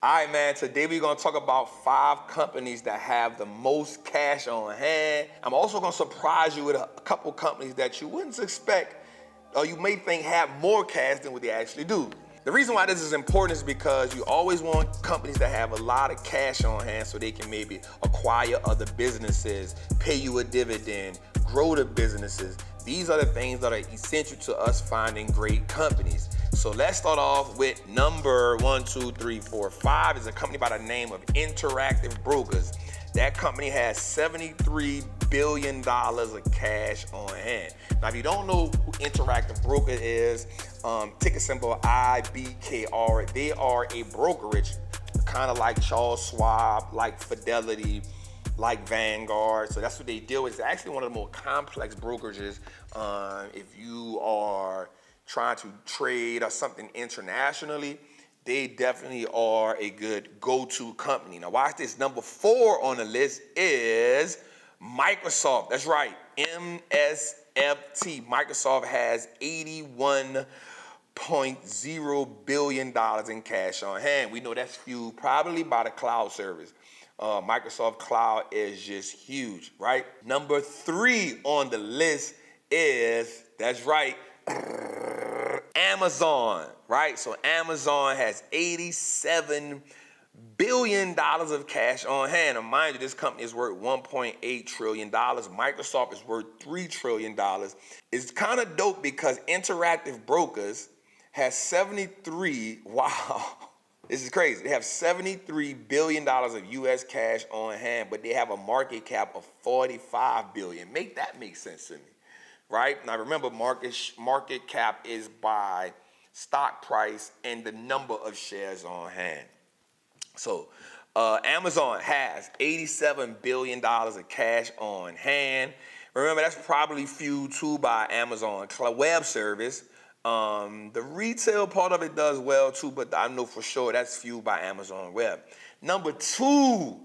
All right, man, today we're going to talk about 5 companies that have the most cash on hand. I'm also going to surprise you with a couple companies that you wouldn't expect or you may think have more cash than what they actually do. The reason why this is important is because you always want companies that have a lot of cash on hand so they can maybe acquire other businesses, pay you a dividend, grow the businesses. These are the things that are essential to us finding great companies. So let's start off with number 1, 2, 3, 4, 5 is a company by the name of Interactive Brokers. That company has $73 billion of cash on hand. Now, if you don't know who Interactive Broker is, ticker symbol IBKR, they are a brokerage, kind of like Charles Schwab, like Fidelity, like Vanguard. So that's what they deal with. It's actually one of the more complex brokerages. If you are trying to trade or something internationally, they definitely are a good go-to company. Now watch this. Number 4 on the list is Microsoft. That's right, MSFT. Microsoft has $81.0 billion in cash on hand. We know that's fueled probably by the cloud service. Microsoft Cloud is just huge, right? Number 3 on the list is, that's right, Amazon, right? So Amazon has $87 billion of cash on hand. And mind you, this company is worth $1.8 trillion. Microsoft is worth $3 trillion. It's kind of dope because Interactive Brokers has 73, wow, this is crazy. They have $73 billion of U.S. cash on hand, but they have a market cap of $45 billion. Make that make sense to me. Right? Now remember, market cap is by stock price and the number of shares on hand. So Amazon has $87 billion of cash on hand. Remember, that's probably fueled too by Amazon Web Service. The retail part of it does well too, but I know for sure that's fueled by Amazon Web. Number 2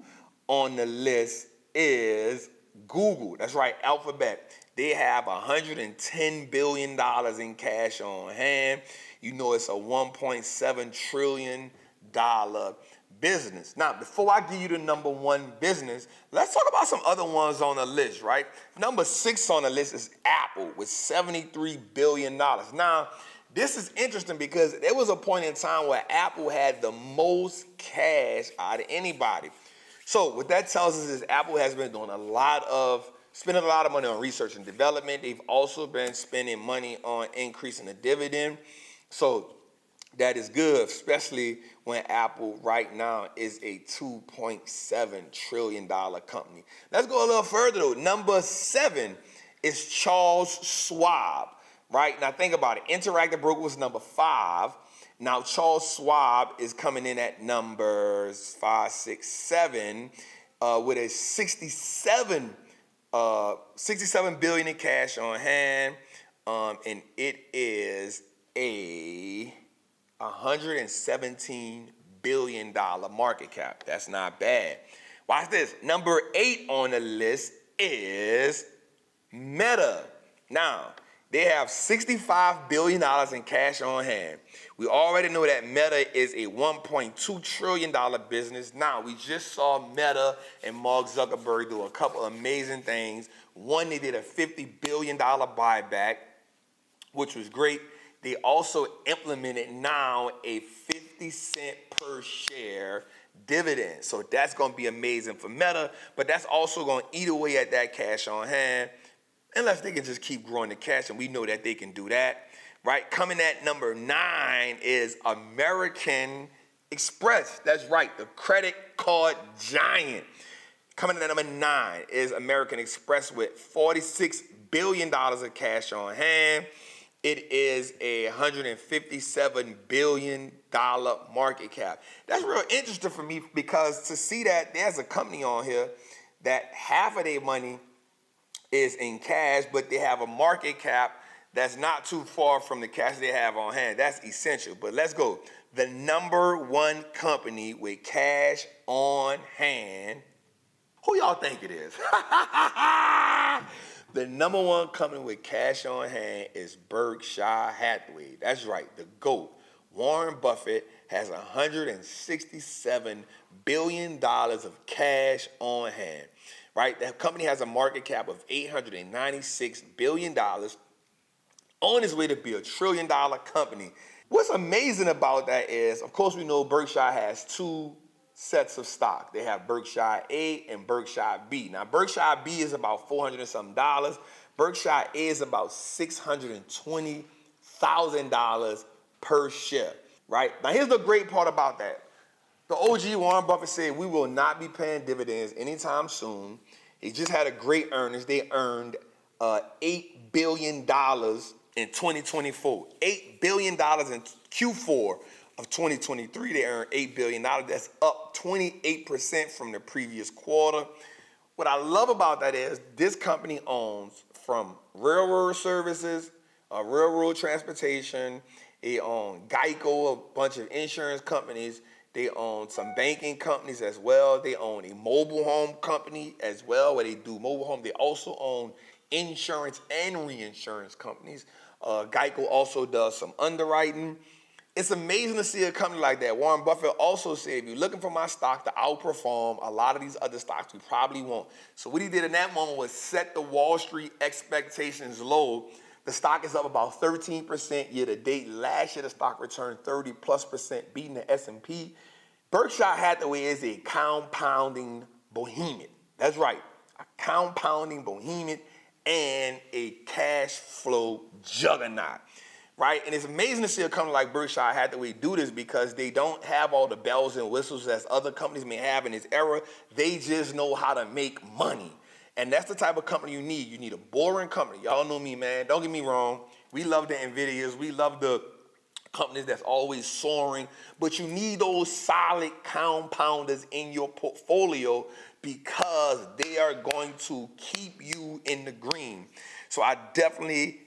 on the list is Google. That's right, Alphabet. They have $110 billion in cash on hand. You know it's a $1.7 trillion business. Now, before I give you the number 1 business, let's talk about some other ones on the list, right? Number 6 on the list is Apple with $73 billion. Now, this is interesting because there was a point in time where Apple had the most cash out of anybody. So what that tells us is Apple has been doing spending a lot of money on research and development. They've also been spending money on increasing the dividend. So that is good, especially when Apple right now is a $2.7 trillion company. Let's go a little further though. Number 7 is Charles Schwab, right? Now think about it. Interactive Broker was number 5. Now Charles Schwab is coming in at numbers 5, 6, 7 with a 67 billion in cash on hand, and it is a $117 billion market cap. That's not bad. Watch this. Number 8 on the list is Meta. Now, they have $65 billion in cash on hand. We already know that Meta is a $1.2 trillion business. Now, we just saw Meta and Mark Zuckerberg do a couple amazing things. One, they did a $50 billion buyback, which was great. They also implemented now a 50-cent per share dividend. So that's going to be amazing for Meta, but that's also going to eat away at that cash on hand, unless they can just keep growing the cash, and we know that they can do that, right? Coming at number 9 is American Express. That's right, the credit card giant. Coming in at number 9 is American Express with $46 billion of cash on hand. It is a $157 billion market cap. That's real interesting for me because to see that there's a company on here that half of their money is in cash, but they have a market cap that's not too far from the cash they have on hand. That's essential. But let's go. The number 1 company with cash on hand, who y'all think it is? The number 1 company with cash on hand is Berkshire Hathaway. That's right, the GOAT. Warren Buffett has $167 billion of cash on hand, right? That company has a market cap of $896 billion, on its way to be $1 trillion company. What's amazing about that is, of course, we know Berkshire has two sets of stock. They have Berkshire A and Berkshire B. Now, Berkshire B is about $400 and something dollars. Berkshire A is about $620,000 per share, right? Now, here's the great part about that. The OG Warren Buffett said we will not be paying dividends anytime soon. He just had a great earnings. They earned $8 billion in 2024. $8 billion in Q4 of 2023. They earned $8 billion. That's up 28% from the previous quarter. What I love about that is this company owns from railroad services, railroad transportation. They own Geico, a bunch of insurance companies. They own some banking companies as well. They own a mobile home company as well, where they do mobile home. They also own insurance and reinsurance companies. Geico also does some underwriting. It's amazing to see a company like that. Warren Buffett also said, if you're looking for my stock to outperform a lot of these other stocks, we probably won't. So what he did in that moment was set the Wall Street expectations low. The stock is up about 13% year to date. Last year, the stock returned 30+%, beating the S&P. Berkshire Hathaway is a compounding behemoth. That's right, a compounding behemoth and a cash flow juggernaut, right? And it's amazing to see a company like Berkshire Hathaway do this because they don't have all the bells and whistles as other companies may have in this era. They just know how to make money. And that's the type of company you need. You need a boring company. Y'all know me, man. Don't get me wrong. We love the NVIDIAs. We love the companies that's always soaring. But you need those solid compounders in your portfolio because they are going to keep you in the green. So I definitely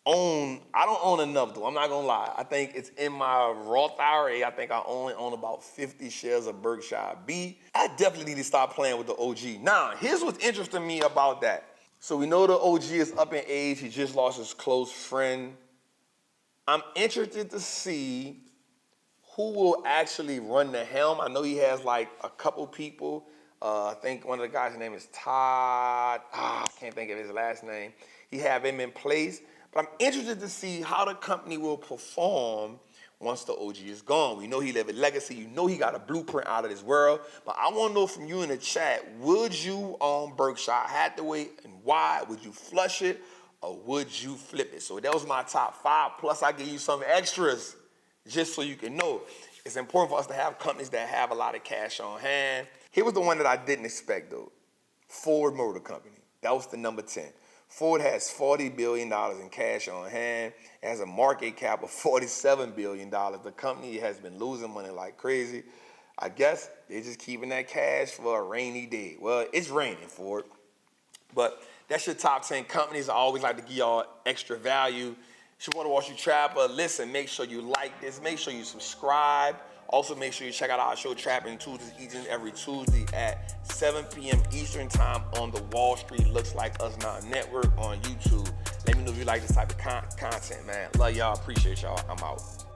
own, I don't own enough though, I'm not gonna lie. I think it's in my Roth IRA. I think I only own about 50 shares of Berkshire B. I definitely need to stop playing with the OG. Now, here's what's interesting to me about that. So we know the OG is up in age. He just lost his close friend. I'm interested to see who will actually run the helm. I know he has like a couple people. I think one of the guys' name is Todd. I can't think of his last name. He have him in place. But I'm interested to see how the company will perform once the OG is gone. We know he left a legacy. You know he got a blueprint out of this world. But I want to know from you in the chat, would you own Berkshire Hathaway and why? Would you flush it or would you flip it? So that was my top 5. Plus I give you some extras just so you can know. It's important for us to have companies that have a lot of cash on hand. Here was the one that I didn't expect though. Ford Motor Company. That was the number 10. Ford has $40 billion in cash on hand. It has a market cap of $47 billion. The company has been losing money like crazy. I guess they're just keeping that cash for a rainy day. Well, it's raining, Ford. But that's your top 10 companies. I always like to give y'all extra value. If you want to watch you Trapper, listen, make sure you like this. Make sure you subscribe. Also, make sure you check out our show, Trapping Tuesdays, each and every Tuesday at 7 p.m. Eastern Time on the Wall Street Looks Like Us Now Network on YouTube. Let me know if you like this type of content, man. Love y'all. Appreciate y'all. I'm out.